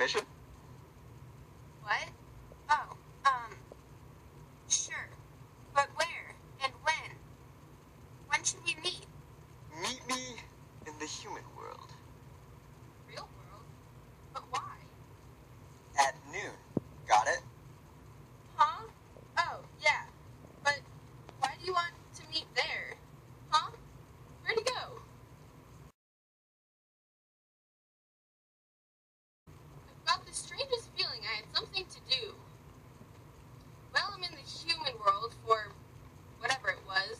mission? What? Oh, sure. But where and when? When should we meet? Meet me in the human world. Real world? But why? At noon. Got it? Huh? Oh, yeah. But why do you want to meet there? Huh? Where'd he go? I've got the strangest feeling I had something to do. Well, I'm in the human world for whatever it was.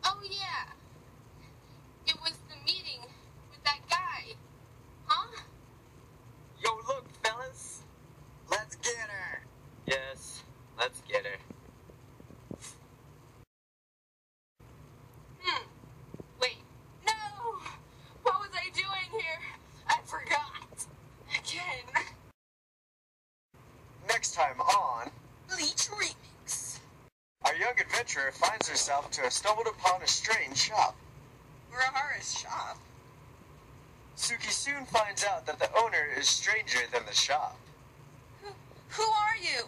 Oh, yeah. It was the meeting with that guy. Huh? Yo, look, fellas. Let's get her. Yes, let's get her. Wait. No! What was I doing here? I forgot. Again. Next time on Bleach Remix. our young adventurer finds herself to have stumbled upon a strange shop. Urahara's shop. Suki soon finds out that the owner is stranger than the shop. Who are you?